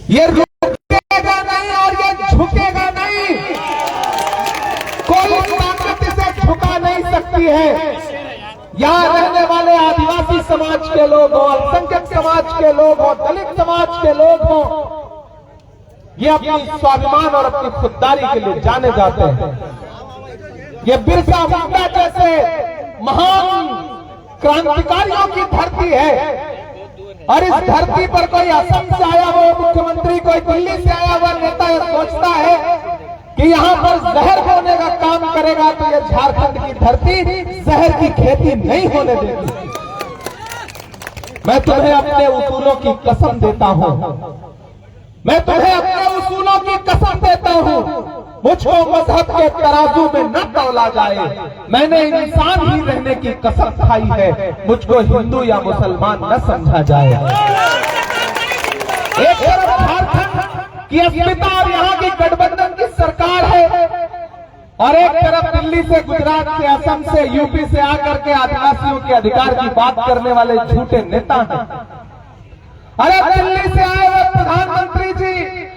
ये रुकेगा नहीं और ये झुकेगा नहीं। कोई ताकत इसे झुका नहीं सकती है। यहाँ रहने वाले आदिवासी समाज के लोग हों, अल्पसंख्यक समाज के लोग हों, दलित समाज के लोग हों, ये अपनी स्वाभिमान और अपनी खुददारी के लिए जाने जाते हैं। ये बिरसा मुंडा जैसे महान क्रांतिकारियों की धरती है और इस धरती पर कोई असम से आया हुआ मुख्यमंत्री, कोई दिल्ली से आया हुआ नेता यह सोचता है कि यहाँ पर जहर होने का काम करेगा तो ये झारखंड की धरती जहर की खेती नहीं होने देगी। मैं तुम्हें अपने उसूलों की कसम देता हूं, मैं तुम्हें अपने उसूलों की कसम देता हूं। मुझको मजहब के तराजू में न तौला जाए। मैंने इंसान ही रहने की कसम खाई है, मुझको हिंदू या मुसलमान न समझा जाए। एक तरफ झारखंड की अस्मिता और यहाँ की गठबंधन की सरकार है और एक तरफ दिल्ली से, गुजरात से, असम से, यूपी से आकर के आदिवासियों के अधिकार की बात करने वाले झूठे नेता हैं। अरे दिल्ली से आए हुए प्रधानमंत्री जी,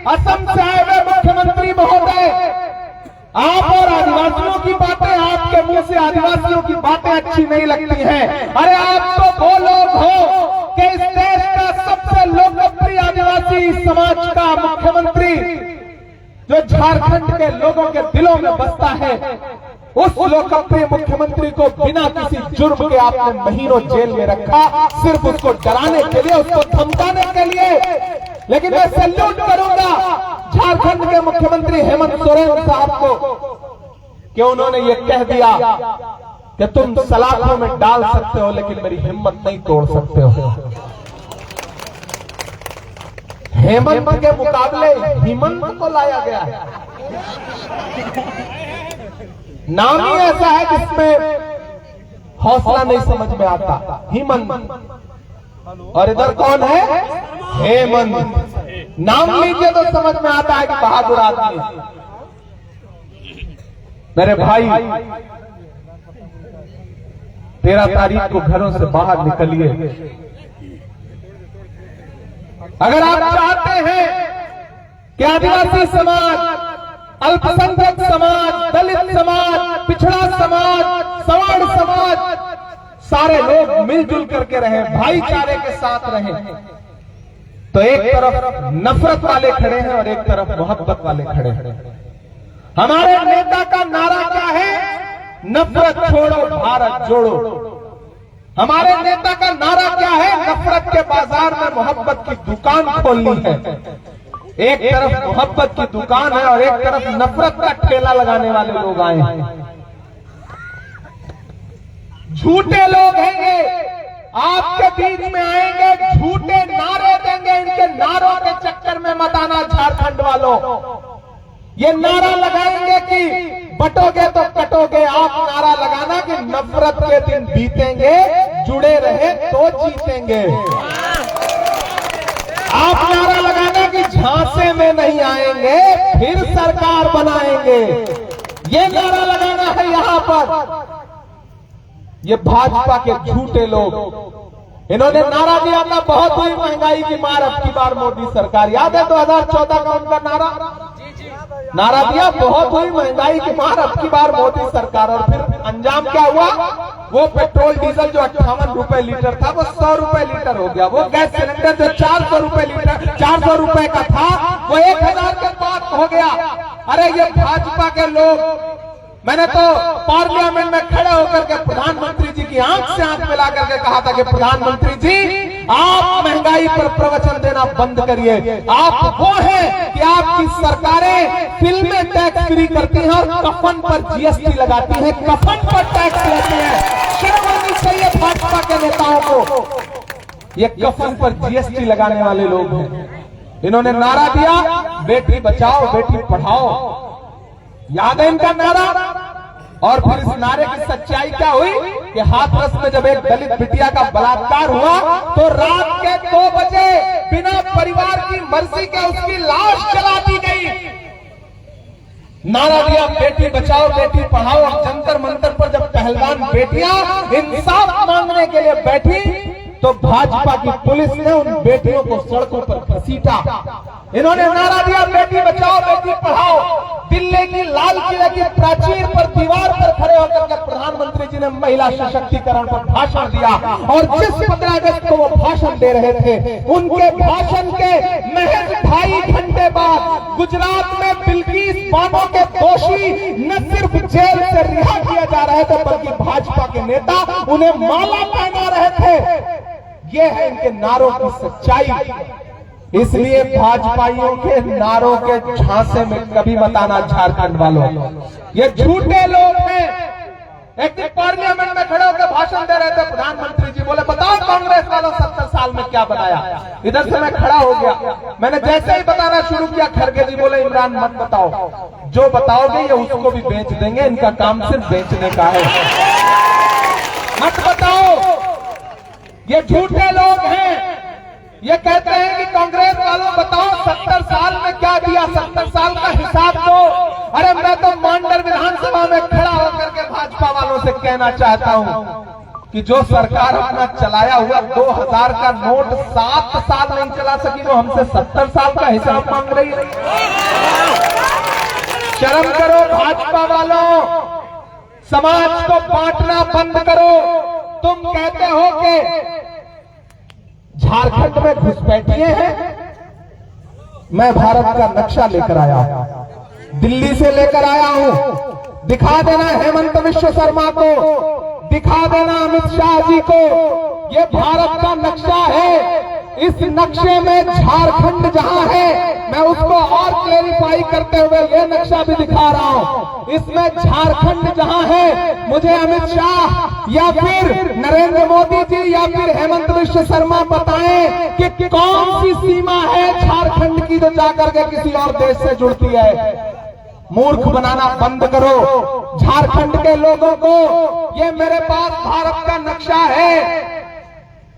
असम से आए हुए मुख्यमंत्री महोदय, आप और आदिवासियों की बातें, आपके मुंह से आदिवासियों की बातें अच्छी नहीं लगती हैं। अरे आप तो वो लोग हो कि इस देश का सबसे लोकप्रिय आदिवासी समाज का मुख्यमंत्री जो झारखंड के लोगों के दिलों में बसता है, उस लोकप्रिय मुख्यमंत्री को बिना किसी जुर्म के आपने महीनों जेल में रखा, सिर्फ उसको डराने के लिए, उसको धमकाने के लिए। लेकिन मैं सैल्यूट करूंगा झारखंड के मुख्यमंत्री हेमंत सोरेन साहब को कि उन्होंने ये कह दिया कि तुम सलाखों में डाल सकते हो लेकिन मेरी हिम्मत नहीं तोड़ सकते हो। हेमंत के मुकाबले हिमंत को लाया गया है। नाम ही ऐसा है जिसमें हौसला नहीं समझ में आता, हिमंत। और इधर कौन है? हेमंत। नाम लीजिए तो समझ में आता है कि बहादुर आदमी। मेरे भाई, 13 तारीख को घरों से बाहर निकलिए। अगर आप चाहते हैं कि आदिवासी समाज, अल्पसंख्यक समाज, दलित समाज, पिछड़ा समाज, सवर्ण समाज, सारे लोग मिलजुल करके रहें, भाईचारे के साथ रहें, तो एक तरफ नफरत वाले खड़े हैं और एक तरफ मोहब्बत वाले खड़े हैं। हमारे नेता का नारा क्या है? नफरत छोड़ो, भारत जोड़ो। हमारे नेता का नारा क्या है? नफरत के बाजार में मोहब्बत की दुकान खोलनी है। एक तरफ मोहब्बत की दुकान है और एक तरफ नफरत का ठेला लगाने वाले लोग आए हैं। झूठे लोग हैं ये, आपके बीच में आएंगे, झूठे नारे देंगे। इनके नारों के चक्कर में मत आना झारखंड वालों। ये नारा लगाएंगे कि बटोगे तो कटोगे, आप नारा लगाना कि नफरत के दिन बीतेंगे, जुड़े रहे तो जीतेंगे। आप नारा लगाना कि झांसे में नहीं आएंगे, फिर सरकार बनाएंगे। ये नारा लगाना है यहां पर। ये भाजपा के झूठे लोग, इन्होंने नारा दिया था बहुत हुई महंगाई की मार, अब की बार मोदी सरकार। याद है 2014 का उनका नारा दिया, बहुत हुई महंगाई की मार, अब की बार मोदी सरकार। और फिर अंजाम क्या हुआ? वो पेट्रोल डीजल जो 58 रुपए लीटर था वो 100 रुपए लीटर हो गया। वो गैस सिलेंडर जो 400 रुपए लीटर, 400 रुपए का था, वो 1000 के पार हो गया। अरे ये भाजपा के लोग, मैंने तो पार्लियामेंट में खड़े होकर के प्रधानमंत्री जी की आंख से आंख मिला करके कहा था कि प्रधानमंत्री जी, आप महंगाई पर प्रवचन देना बंद करिए। आप वो हैं कि आपकी सरकारें फिल्में टैक्स फ्री करती हैं और कफन पर जीएसटी लगाती हैं, कफन पर टैक्स लेती हैं। शर्म आनी चाहिए भाजपा के नेताओं को। ये कफन पर जीएसटी लगाने वाले लोग हैं। इन्होंने नारा दिया, बेटी बचाओ बेटी पढ़ाओ, याद है इनका नारा? और फिर इस नारे की सच्चाई क्या हुई कि हाथरस में जब एक दलित बिटिया का बलात्कार हुआ तो रात के 2 बजे बिना परिवार की मर्जी के उसकी लाश जला दी गई। नारा दिया बेटी बचाओ बेटी पढ़ाओ। और जंतर मंतर पर जब पहलवान बेटियां इंसाफ मांगने के लिए बैठी तो भाजपा की पुलिस ने उन बेटियों को सड़कों पर घसीटा। इन्होंने नारा दिया बेटी बचाओ बेटी पढ़ाओ। दिल्ली की लाल किले की प्राचीर पर दीवार पर खड़े होकर के प्रधानमंत्री जी ने महिला सशक्तिकरण पर भाषण दिया। और जिस 15 अगस्त को वो भाषण दे रहे थे, उनके भाषण के महज 2.5 घंटे बाद गुजरात में बिल्किस बानो के दोषी न सिर्फ जेल से रिहा किया जा रहे थे, बल्कि भाजपा के नेता उन्हें माला पहना रहे थे। ये है इनके नारों की सच्चाई। इसलिए भाजपाइयों के नारों के झांसे में कभी मत आना झारखंड वालों। ये झूठे लोग हैं। एक दिन पार्लियामेंट में खड़े होकर भाषण दे रहे थे प्रधानमंत्री जी, बोले बताओ कांग्रेस वालों 70 साल में क्या बनाया। इधर से मैं खड़ा हो गया, मैंने जैसे ही बताना शुरू किया, खड़गे जी बोले इमरान मत बताओ, जो बताओगे ये उसको भी बेच देंगे, इनका काम सिर्फ बेचने का है, मत बताओ। ये झूठे लोग हैं। ये कहते हैं कि कांग्रेस वालों बताओ 70 साल में क्या दिया, 70 साल का हिसाब दो। अरे मैं तो मांडर विधानसभा में खड़ा होकर के भाजपा वालों से कहना चाहता हूं कि जो सरकार अपना चलाया हुआ 2000 का नोट 7 साल नहीं चला सकी, वो हमसे 70 साल का हिसाब मांग रही है। शर्म करो भाजपा वालों, समाज को बांटना बंद करो। तुम कहते हो कि झारखंड में घुसपैठिए हैं, मैं भारत का नक्शा लेकर आया हूं, दिल्ली से लेकर आया हूं। दिखा देना हेमंत विश्व शर्मा को, दिखा देना अमित शाह जी को, ये भारत का नक्शा है। इस नक्शे में झारखंड जहां है, मैं उसको और क्लेरिफाई करते हुए ये नक्शा भी दिखा रहा हूं। इसमें झारखंड जहां है, मुझे अमित शाह या फिर नरेंद्र मोदी जी या फिर हेमंत विश्व शर्मा बताएं कि कौन सी सीमा है झारखंड की जो जाकर के किसी और देश से जुड़ती है। मूर्ख बनाना बंद करो झारखंड के लोगों को। ये मेरे पास भारत का नक्शा है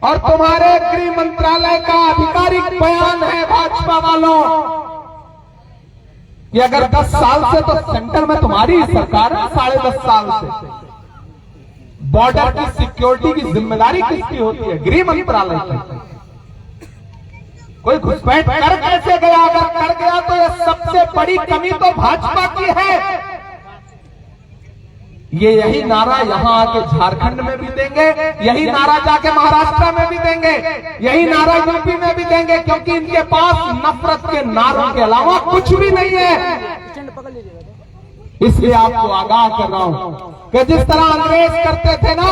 और तुम्हारे गृह मंत्रालय का आधिकारिक बयान है भाजपा वालों। कि अगर 10 साल से तो सेंटर में तुम्हारी सरकार है, 10.5 साल से बॉर्डर की सिक्योरिटी की जिम्मेदारी किसकी होती है? गृह मंत्रालय की। कोई घुसपैठ कर कैसे गया? अगर कर गया तो यह सबसे बड़ी कमी तो भाजपा की है। ये यही नारा यहां आके झारखंड में भी देंगे, यही नारा जाके महाराष्ट्र में भी देंगे, यही नारा यूपी में भी देंगे, क्योंकि इनके पास नफरत के नारों के अलावा कुछ भी नहीं है। इसलिए आपको आगाह कर रहा हूं कि जिस तरह अंग्रेज करते थे ना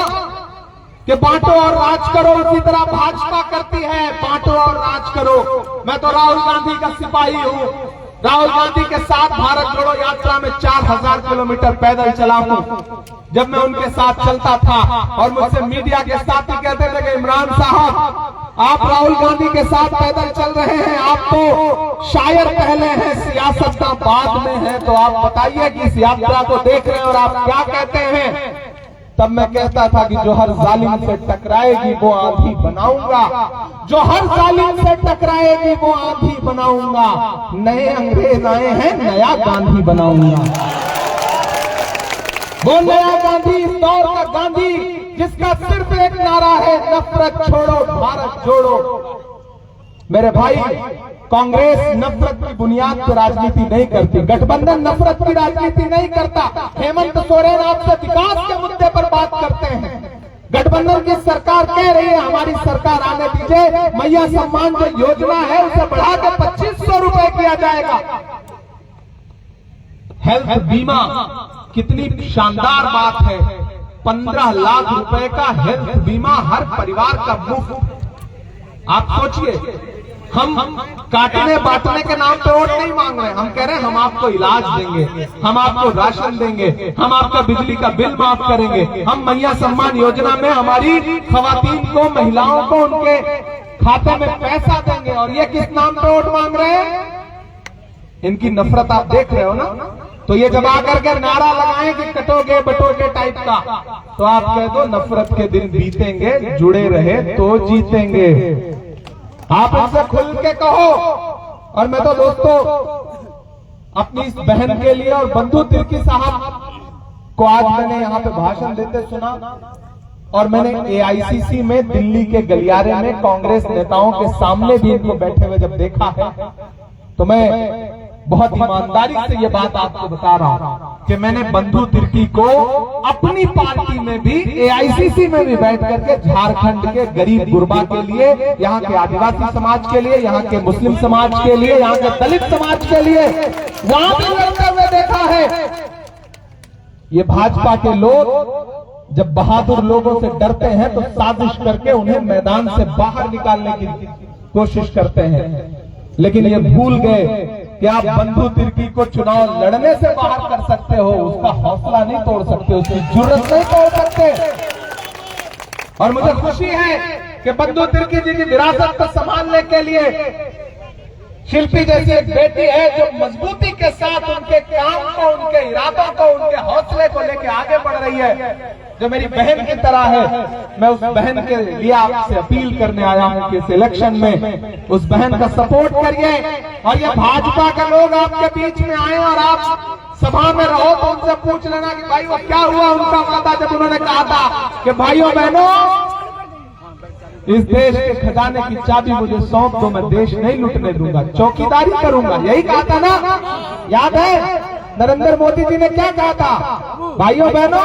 कि बांटो और राज करो, उसी तरह भाजपा करती है बांटो और राज करो। मैं तो राहुल गांधी का सिपाही हूं। राहुल गांधी के साथ भारत जोड़ो यात्रा में 4000 किलोमीटर पैदल चला हूं। जब मैं उनके साथ चलता था और मुझसे मीडिया के साथी कहते थे कि इमरान साहब आप राहुल गांधी के साथ पैदल चल रहे हैं, आप तो शायर पहले हैं, सियासतदान बाद में है, तो आप बताइए कि इस यात्रा को देख रहे हैं और आप क्या कहते हैं? तब मैं कहता था कि जो हर जालिम से टकराएगी वो आंधी बनाऊंगा, जो हर जालिम से टकराएगी वो आंधी बनाऊंगा। नए अंग्रेज आए हैं, नया गांधी बनाऊंगा। वो नया गांधी, इस दौर का गांधी जिसका सिर्फ एक नारा है, नफरत छोड़ो भारत जोड़ो। मेरे भाई, कांग्रेस नफरत की बुनियाद पर राजनीति नहीं करती, गठबंधन नफरत की राजनीति नहीं करता। हेमंत सोरेन आपसे विकास के मुद्दे पर बात करते हैं। गठबंधन की सरकार कह रही है हमारी सरकार आने दीजिए, मैया सम्मान जो योजना है उसे बढ़ा के 2500 रुपए किया जाएगा। हेल्थ बीमा कितनी शानदार बात है, 15 लाख रुपए का हेल्थ बीमा हर परिवार का मुफ्त। आप सोचिए, हम काटने बांटने के नाम पे वोट नहीं मांग रहे, हम कह रहे हैं हम आपको इलाज देंगे, हम आपको राशन देंगे, हम आपका बिजली का बिल माफ करेंगे, हम मैया सम्मान योजना में हमारी खवातीन को, महिलाओं को उनके खाते में पैसा देंगे। और ये किस नाम पे वोट मांग रहे हैं? इनकी नफरत आप देख रहे हो ना। तो ये जब आकर के नारा लगाएं कि कटोगे बटोगे टाइप का, तो आप कह दो नफरत के दिन बीतेंगे, जुड़े रहे तो जीतेंगे। आप इनसे खुल के कहो। और मैं तो दोस्तों अपनी इस बहन के लिए और बंधु तिर्की साहब को आज मैंने यहाँ पे भाषण देते सुना, और मैंने एआईसीसी में दिल्ली के गलियारे में कांग्रेस नेताओं के सामने भी इनको बैठे हुए जब देखा है, तो मैं बहुत ईमानदारी से ये बात आपको बता रहा हूं कि मैंने बंधु तिर्की को अपनी पार्टी में भी, एआईसीसी में भी बैठ करके झारखंड के गरीब गुरबा के लिए, यहाँ के आदिवासी समाज के लिए, यहाँ के मुस्लिम समाज के लिए, यहाँ के दलित समाज के लिए वहां भी लड़ते हुए देखा है। ये भाजपा के लोग जब बहादुर लोगों से डरते हैं तो साजिश करके उन्हें मैदान से बाहर निकालने की कोशिश करते हैं, लेकिन ये भूल गए कि आप बंधु तिर्की को चुनाव लड़ने से बाहर कर सकते हो, उसका हौसला नहीं तोड़ सकते, उसकी जुर्रत नहीं तोड़ सकते। और मुझे खुशी है कि बंधु तिर्की जी की विरासत को संभालने के लिए शिल्पी जैसी एक बेटी है जो मजबूती के साथ उनके काम को, उनके इरादों को, उनके हौसले को लेकर आगे बढ़ रही है, जो मेरी बहन की तरह है। मैं उस बहन के लिए आपसे अपील करने आया हूं कि इस इलेक्शन में उस बहन का सपोर्ट करिए। और ये भाजपा के लोग आपके बीच में आए और आप सभा में रहो तो उनसे पूछ लेना कि भाई वो क्या हुआ उनका वादा जब उन्होंने कहा था कि भाइयों बहनों इस देश के खजाने की चाबी मुझे सौंप दो, मैं देश नहीं लूटने दूंगा, चौकीदारी करूंगा, यही कहा था ना। याद है नरेंद्र मोदी जी ने क्या कहा था, भाइयों बहनों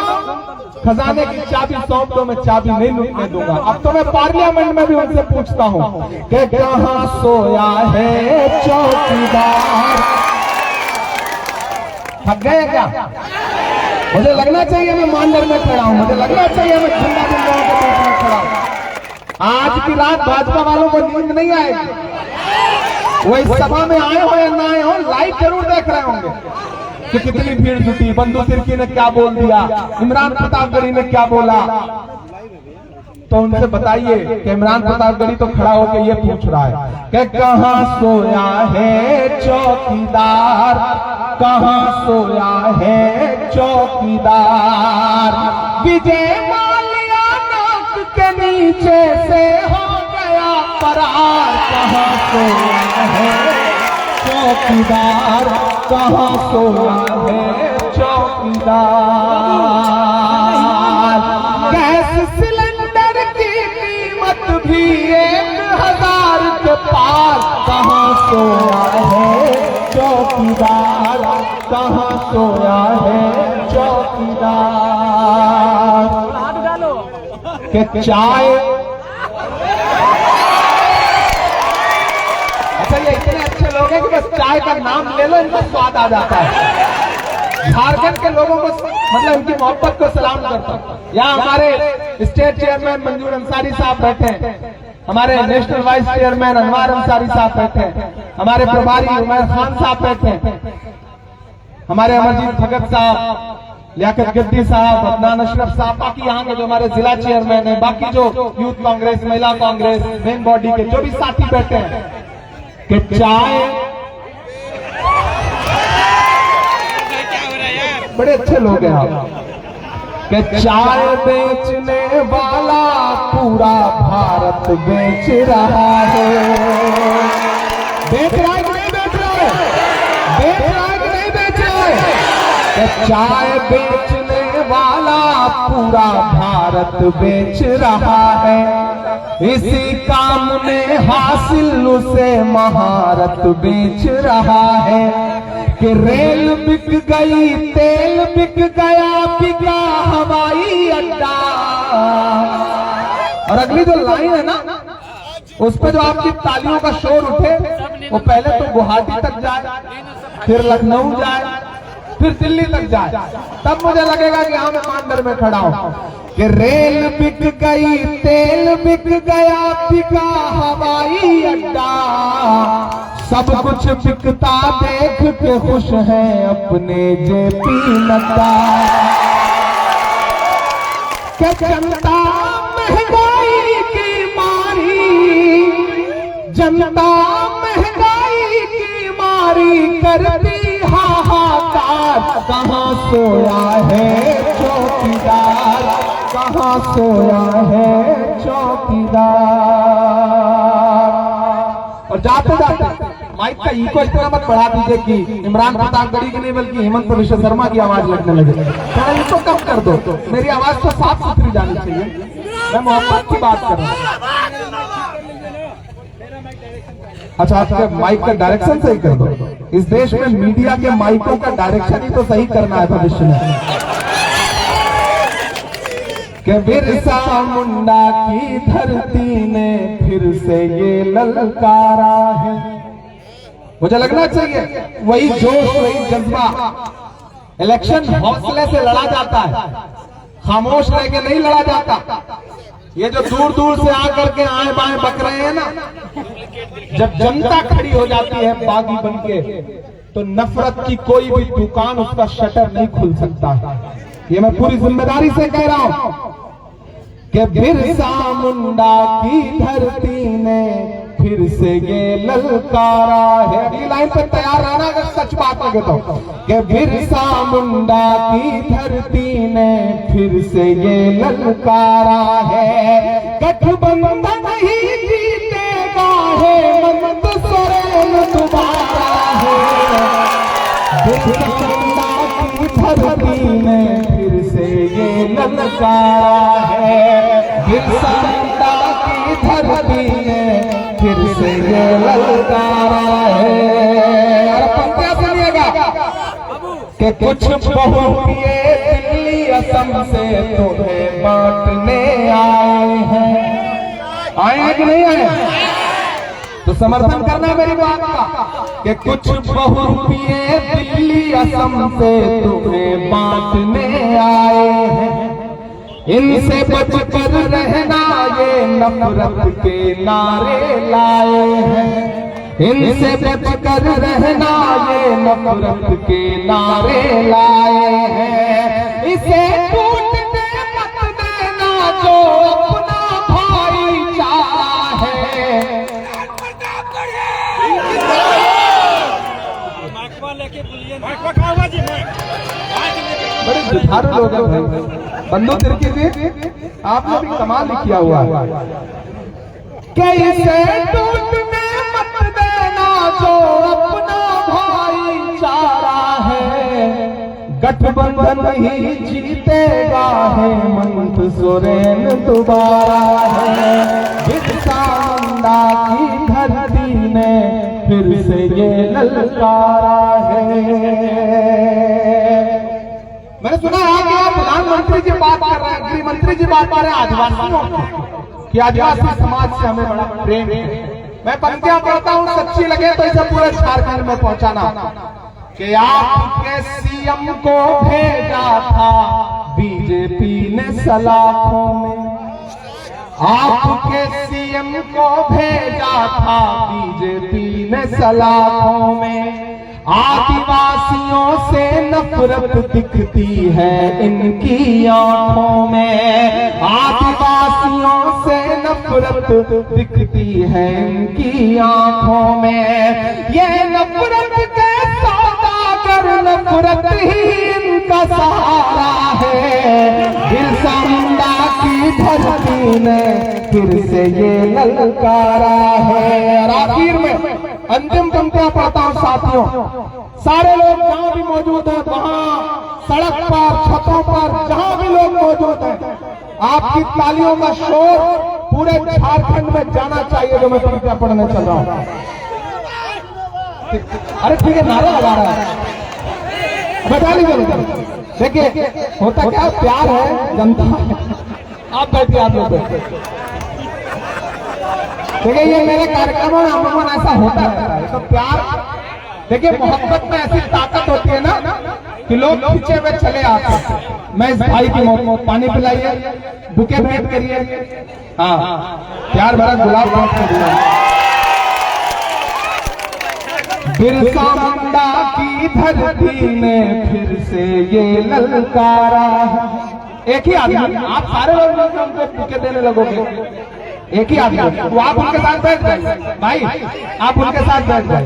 खजाने की चाबी सौंप दो, मैं चाबी नहीं लूटने दूंगा। अब तो मैं पार्लियामेंट में भी उनसे पूछता हूं कि कहां सोया है चौकीदार। थक गए क्या? मुझे लगना चाहिए मैं मानदर में खड़ा हूं, मुझे लगना चाहिए मैं झंडा झंडा के बीच में खड़ा हूं। आज की रात भाजपा वालों को नींद नहीं आएगी, वो इस सभा में आए हो या ना आए हो, लाइव जरूर देख रहे होंगे कि कितनी भीड़ जुटी, बंधु तिर्की ने क्या बोल दिया, इमरान प्रतापगढ़ी ने क्या बोला। तो उनसे बताइए कि इमरान प्रतापगढ़ी तो खड़ा होकर ये पूछ रहा है कि कहां सोया है चौकीदार, कहां सोया है चौकीदार। विजय माल्या नाक के नीचे से हो गया फरार, कहां सोया है चौकीदार, कहां सोया है चौकीदार। गैस सिलेंडर की कीमत भी 1000 के पार, कहां सोया है चौकीदार, कहां सोया है चौकीदार। के चाय, अच्छा ये इतने अच्छे लोग हैं कि बस चाय का नाम ले लो इनको स्वाद आ जाता है। झारखंड के लोगों को मतलब इनकी मोहब्बत को सलाम करता हूं। यहाँ हमारे स्टेट चेयरमैन मंजूर अंसारी साहब बैठे हैं, हमारे नेशनल वाइस चेयरमैन अनवार अंसारी साहब बैठे हैं, हमारे प्रभारी उमर खान साहब बैठे हैं, हमारे अमरजीत भगत साहब, लियाकत गद्दी साहब, अदनान अशरफ साहब, बाकी यहाँ के जो हमारे जिला चेयरमैन है, बाकी जो यूथ कांग्रेस, महिला कांग्रेस, मेन बॉडी के जो भी साथी बैठे हैं कि चाय, बड़े अच्छे लोग हैं आप, कि चाय बेचने वाला पूरा भारत बेच रहा है। बेच रहा है कि नहीं बेच रहा है? बेच रहा है कि नहीं बेच रहा है? कि चाय बेचने वाला पूरा भारत बेच रहा है, इसी काम में हासिल उसे महारत बेच रहा है। कि रेल बिक गई, तेल बिक गया, बिका हवाई अड्डा। और अगली जो लाइन है ना उस पे जो आपकी तालियों का शोर उठे, वो पहले तो गुवाहाटी तक जाए, फिर लखनऊ जाए, फिर दिल्ली तक जाए, तब मुझे लगेगा कि हाँ मैं मानदर में खड़ा हूं। कि रेल बिक गई, तेल बिक गया, बिका हवाई अड्डा, सब कुछ बिकता देख के खुश है अपने जेपी नड्डा। कि जनता महंगाई की मारी, जनता महंगाई की मारी करती हाहाकार, कहां सोया है चौकीदार, कहां सोया है चौकीदार। और जाते जाते माइक का इको इतना मत बढ़ा दीजिए कि इमरान प्रतापगढ़ी की नहीं बल्कि हेमंत विश्व शर्मा की आवाज लगने लगे। थोड़ा इको कम कर दो, मेरी आवाज तो साफ सुथरी जानी चाहिए। मैं मोहब्बत की बात कर रहा हूँ। अच्छा, आपके माइक का डायरेक्शन सही कर दो। इस देश में मीडिया के माइकों का डायरेक्शन ही तो सही करना है भविष्य में। कि बिरसा मुंडा की धरती ने फिर से ये ललकारा है। मुझे लगना चाहिए वही जोश, वही जज्बा। इलेक्शन हौसले से लड़ा जाता है, खामोश रह के नहीं लड़ा जाता। ये जो दूर दूर से आकर के आए बाएं बक रहे हैं ना, जब जनता खड़ी हो जाती है बागी बनके, तो नफरत की कोई भी दुकान उसका शटर नहीं खुल सकता। ये मैं पूरी जिम्मेदारी से कह रहा हूं कि बिरसा मुंडा की धरती ने फिर से ये ललकारा है। अगली लाइन पर तैयार रहना अगर सच बात लगे तो। कि बिरसा मुंडा की धरती ने फिर से ये ललकारा है। गठबंधन ही जीतेगा है, हेमंत सोरेन दोबारा है। बिरसा मुंडा की धरती ने फिर से ये ललकारा है। बिरसा मुंडा की धरती ने फिर से ये ललकारा है। और पंक्तियां सुनिएगा कि कुछ बहुए दिल्ली असम से तुम्हें बांटने आए हैं। आए हैं कि नहीं आए? तो समर्थन करना है मेरी बात का कि कुछ बहुए दिल्ली असम से तुम्हें बांटने आए हैं। इनसे बचकर रहना ये नफरत के नारे लाए हैं। इनसे बचकर रहना ये नफरत के नारे लाए हैं। इसे टूटने मत देना जो अपना भाईचारा है। बड़े जुझारू लोग हैं भाई। बंदू तिरकी जी, आपने भी कमाल किया हुआ है। कैसे टूटने मत देना जो अपना भाईचारा है। गठबंधन ही जीतेगा है, हेमंत सोरेन दोबारा है। बिरसा मुंडा की धरती ने फिर से ये ललकारा है। मैंने सुना है कि प्रधानमंत्री जी बात कर रहे हैं, गृह मंत्री जी बात कर रहे हैं आदिवासियों की, आदिवासी समाज से हमें बड़ा प्रेम है। मैं पंक्तियां पढ़ता हूं, सच्ची लगे तो इसे पूरे झारखंड में पहुंचाना। कि आपके सीएम को भेजा था बीजेपी ने सलाखों में। आपके सीएम को भेजा था बीजेपी ने सलाखों में। आदिवासियों से नफरत दिखती है इनकी आंखों में। आदिवासियों से नफरत दिखती है इनकी आंखों में। ये नफरत के सौदागर, नफरत ही इनका सहारा है। बिरसा मुंडा की धरती ने फिर से ये ललकारा है। और आखिर में अंतिम पंक्तियां पढ़ता हूं साथियों। सारे लोग जहां भी मौजूद हैं, वहां सड़क पर, छतों पर, जहां भी लोग मौजूद हैं, आपकी तालियों का शोर पूरे झारखंड में जाना चाहिए। जो मैं पंक्तियां पढ़ने चल रहा हूं। अरे ठीक है, नारा लगा रहा है, बता लीजिए। देखिए होता क्या, प्यार है, जनता है। आप बैठिए, आप लोग बैठिए। देखिए ये मेरे कार्यक्रमों में अमूमन ऐसा होता है। तो प्यार, देखिए मोहब्बत में ऐसी ताकत होती है ना कि लोग खींचे हुए चले आते हैं। मैं इस भाई की पानी पिलाइए, बुके भेंट करिए, हाँ प्यार भरा गुलाब बांट कर दिया। बिरसा मुंडा की धरती ने फिर से ये ललकारा है। एक ही आदमी, आप सारे लोग मिलकर उनको बुके देने लगोगे। एक ही आदमी, तो आप उनके साथ बैठ जाए भाई, आप उनके साथ बैठ जाए।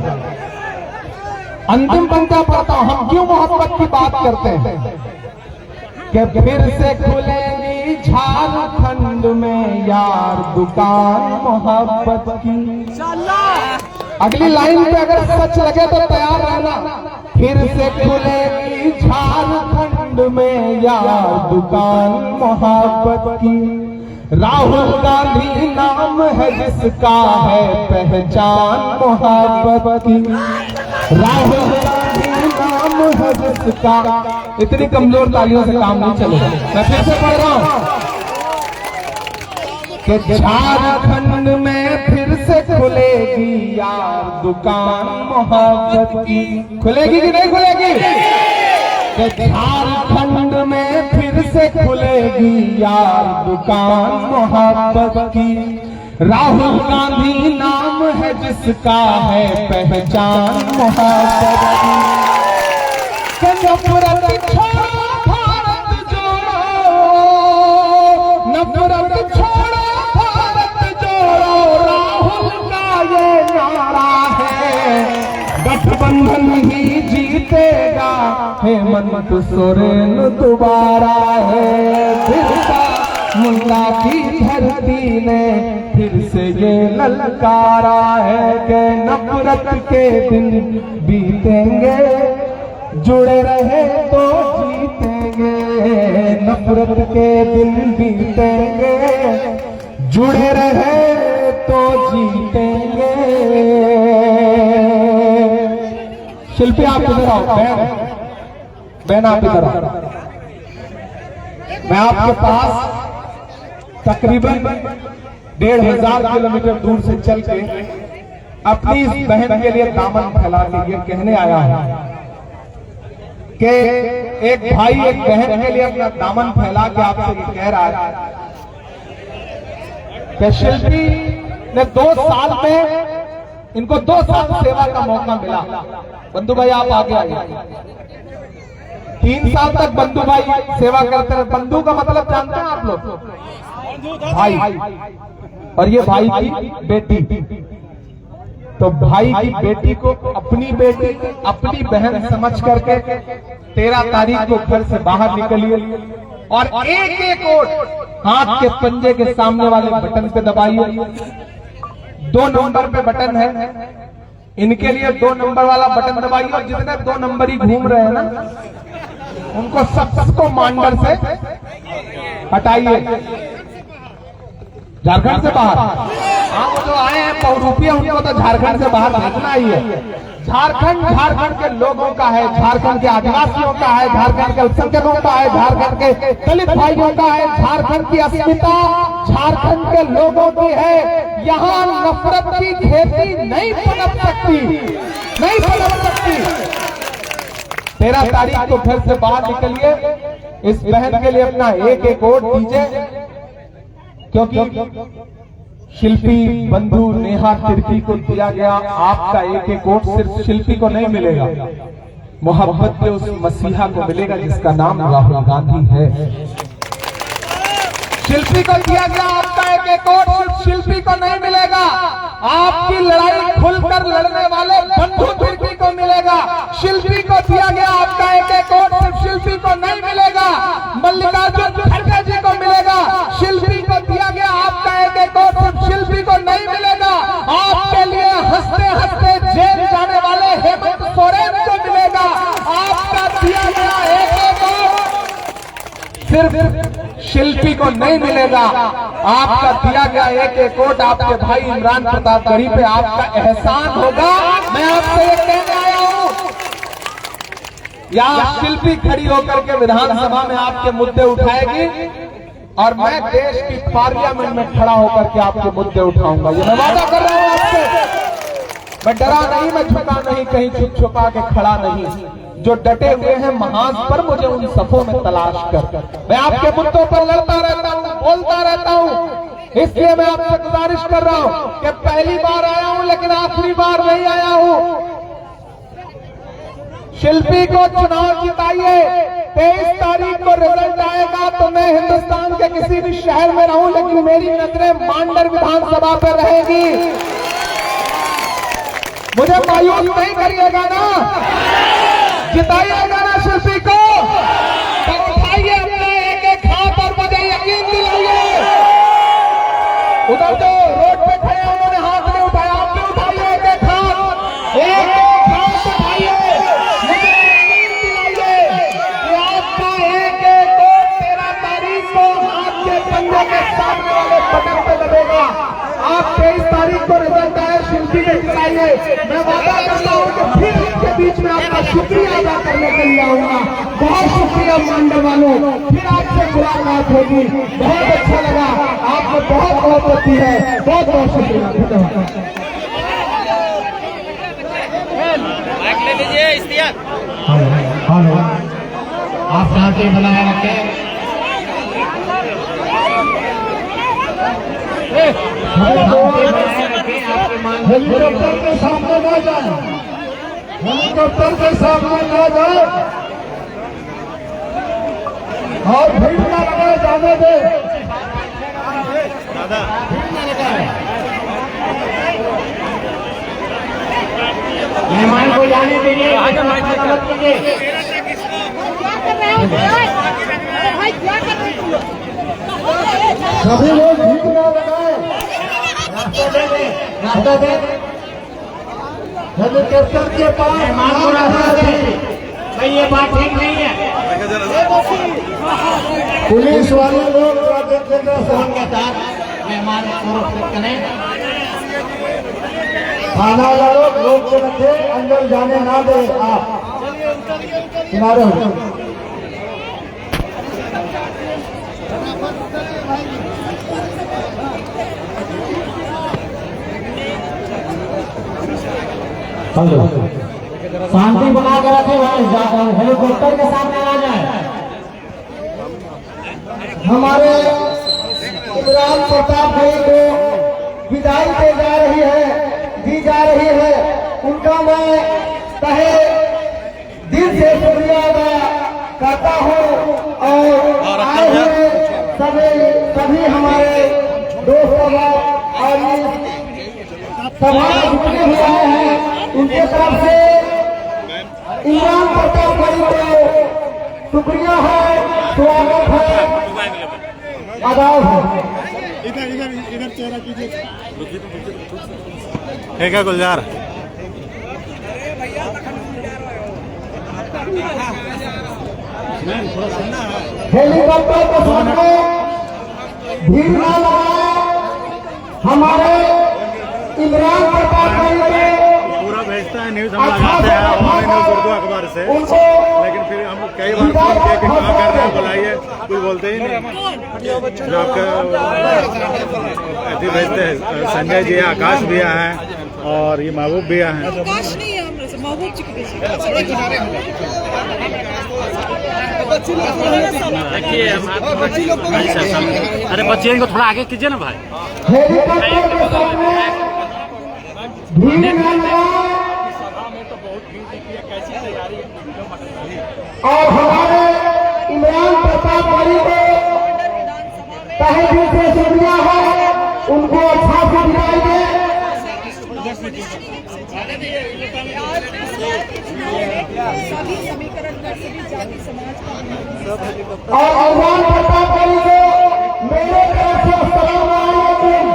अंतिम पंक्तियां पढ़ता हूं। हम क्यों मोहब्बत की बात करते हैं कि फिर से खुलेगी झारखंड में यार दुकान मोहब्बत की। अगली लाइन पे अगर सच लगे तो तैयार रहना। फिर से खुलेगी झारखंड में यार दुकान मोहब्बत की। राहुल गांधी नाम है जिसका है पहचान मोहब्बत की। राहुल गांधी नाम है जिसका। इतनी कमजोर तालियों से काम नहीं चलेगा। मैं फिर से पढ़ रहा हूं कि झारखंड में फिर से खुलेगी यार दुकान मोहब्बत की। खुलेगी कि नहीं खुलेगी? कि झारखंड में फिर से खुलेगी यार दुकान मोहब्बत की। राहुल गांधी नाम है जिसका है पहचान मोहब्बत की। नफरत छोड़ो भारत जोड़ो, नफरत छोड़ो भारत जोड़ो, राहुल का ये नारा है। गठबंधन ही जीतेगा, हेमंत सोरेन दोबारा है। बिरसा मुंडा की धरती ने फिर से ये ललकारा है कि नफरत के दिन बीतेंगे, जुड़े रहे तो जीतेंगे। नफरत के दिन बीतेंगे, जुड़े रहे तो जीतेंगे। शिल्पी आप इधर आओ, बहन आप इधर आओ। मैं आपके पास तकरीबन 1500 किलोमीटर दूर से चल के अपनी इस बहन के लिए दामन फैला के ये कहने आया हूं कि एक भाई एक बहन के लिए अपना दामन फैला के आपसे ये कह रहा है कि शिल्पी ने 2 साल में इनको 2 साल सेवा का मौका मिला। बंधु भाई आप आगे आइए। 3 साल तक बंधु भाई सेवा करते रहे। बंधु का मतलब जानते हैं आप लोग? भाई। और ये भाई की बेटी। तो भाई की बेटी को अपनी बेटी, अपनी बहन समझ करके 13 तारीख को घर से बाहर निकलिए और एक एक वोट हाथ के पंजे के सामने वाले बटन पे दबाइए। 2 नंबर पे बटन है, इनके लिए 2 नंबर वाला बटन दबाइए। और जितने 2 नंबर ही घूम रहे हैं ना, उनको सबको मांडर से हटाइए, झारखंड से बाहर। हाँ, वो जो आए हैं बहुरूपिया, उनको तो झारखंड से बाहर भेजना ही है। झारखंड के लोगों का है, झारखंड के आदिवासियों का है, झारखंड के अल्पसंख्यकों का है, झारखंड के दलित भाइयों का है। झारखंड की अस्मिता झारखंड के लोगों की है। यहाँ नफरत की खेती नहीं पनप सकती, नहीं पनप सकती। 13 तारीख को घर से बाहर निकलिए, इस बहन के लिए अपना एक एक वोट दीजिए, क्योंकि शिल्पी बंधु नेहा तिर्की को दिया गया आपका एक एक वोट सिर्फ शिल्पी को नहीं मिलेगा, मोहब्बत के उस मसीहा को मिलेगा जिसका नाम राहुल गांधी है। शिल्पी को दिया गया आपका एक एक वोट सिर्फ शिल्पी को नहीं मिलेगा, आपकी लड़ाई खुलकर लड़ने वाले बंधु तिर्की को मिलेगा। शिल्पी को दिया गया आपका एक एक वोट सिर्फ शिल्पी को नहीं मिलेगा, मल्लिकार्जुन खड़गे जी को मिलेगा। शिल्पी को दिया गया आपका एक एक वोट सिर्फ शिल्पी को नहीं मिलेगा, आपके लिए हंसते हंसते जेल जाने वाले हेमंत सोरेन को मिलेगा। आपका दिया गया एक एक वोट सिर्फ शिल्पी को नहीं मिलेगा, आपका दिया गया एक एक वोट आपके भाई इमरान प्रतापगढ़ी पे आपका एहसान होगा। मैं आपसे ये कहने आया हूं, यहाँ शिल्पी खड़ी होकर के विधानसभा में आपके मुद्दे उठाएगी और मैं देश की पार्लियामेंट में खड़ा होकर के आपके मुद्दे उठाऊंगा। ये मैं वादा कर रहा हूं आपसे। मैं डरा नहीं, मैं झुका नहीं, कहीं छुप छुपा के खड़ा नहीं। जो डटे हुए हैं महाज पर, मुझे उन सफों में तलाश कर। मैं आपके मुद्दों पर लड़ता रहता हूं, बोलता रहता हूं। इसलिए मैं आपसे गुजारिश कर रहा हूं कि पहली बार आया हूं लेकिन आखिरी बार नहीं आया हूं। शिल्पी को चुनाव जिताइए। 23 तारीख को रिजल्ट आएगा तो मैं हिंदुस्तान के किसी भी शहर में रहूं, लेकिन मेरी नजरें मांडर विधानसभा पर रहेगी। मुझे मायूस नहीं करिएगा ना, जिताइएगा ना शिल्पी को। तो उठाइए अपने एक एक हाथ और मुझे यकीन दिलाइए। उधर जो रोड पे खड़े हैं उन्होंने हाथ नहीं उठाया, आप भी उठाइए एक एक हाथ, एक एक हाथ उठाइए। मुझे यकीन दिलाइए कि आपका एक एक वोट 13 तारीख को हाथ के पंजे के सामने आऊंगा। बहुत शुक्रिया मंडल वालों, फिर आपसे मुलाकात होगी। बहुत अच्छा लगा, आपको बहुत बहुत होती है, बहुत बहुत शुक्रिया, धन्यवाद। ले लीजिए इश्तियाक। हेलो, आप शांति बनाए रखें। हेलीकॉप्टर के सामने ना जाए, हेलीकॉप्टर के सामने ना जाए और भीड़ ना लगाए, जाने दे। मेहमान को जाने दीजिए, मत कीजिए। सभी लोग भीड़ ना लगाए, रास्ता दे। हेलीकॉप्टर के पास मेहमान को रास्ता दे। भाई ये बात ठीक नहीं है। पुलिस वाले लोग फोन के साथ मेहमान को करें। थाना वालों लोग के रखे, अंदर जाने ना दे। आप किनारे हो जाओ। हेलो, शांति बना के रखे भाई, हेलीकॉप्टर के सामने आ जाए। हमारे इमरान प्रताप भाई को विदाई दी जा रही है। उनका मैं तहे दिल से शुक्रिया अदा करता हूँ और आए हुए सभी हमारे दोस्तों और सभा जितने भी आए हैं उनके तरफ से इमरान प्रताप भाई को शुक्रिया है, स्वागत है, आदाब है। इधर चेहरा कीजिए। ठीक है गुलजार। हेलीकॉप्टर को सामने भीड़ न लगाए। हमारे इमरान प्रताप भाई को पूरा भेजता है न्यूज, हम लगाते हैं हमारे न्यूज उर्दू अखबार से, लेकिन फिर हम कई बार फोन किया कि कहाँ कर रहे हैं, बुलाइए, कुछ बोलते ही नहीं। जो आपका ऐसे भेजते हैं, संजय जी आकाश भैया हैं और ये महबूब भैया हैं। आकाश नहीं है, हम महबूब जी के अरे बच्चे को थोड़ा आगे कीजिए ना भाई। भीड़ न लगाए और हमारे इमरान प्रताप भाई को तहे दिल से शुक्रिया है, उनको अच्छा से विदाई दे। सभी समीकरण कर सभी जाति समाज और इमरान प्रताप भाई को मेरे तरफ से अस्सलाम वालेकुम।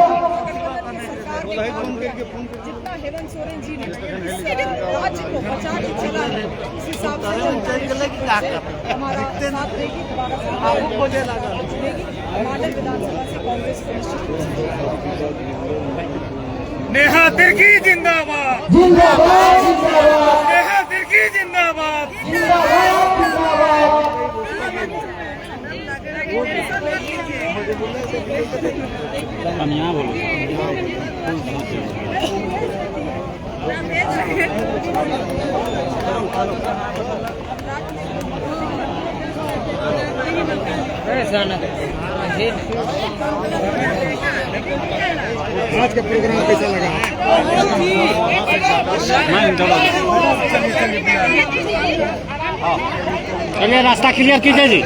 जितना हेमंत सोरेन जी ने राज्य को बचा के चला है, इस हिसाब से हमारा साथ देगी, हमारा मॉडल विधानसभा से कांग्रेस नेहा तिर्की जिंदाबाद, जिंदाबाद जिंदाबाद, नेहा तिर्की जिंदाबाद। जिंदाबाद जिंदाबाद। आज का प्रोग्राम कैसा लगा? चलिए रास्ता क्लियर कीजिए जी।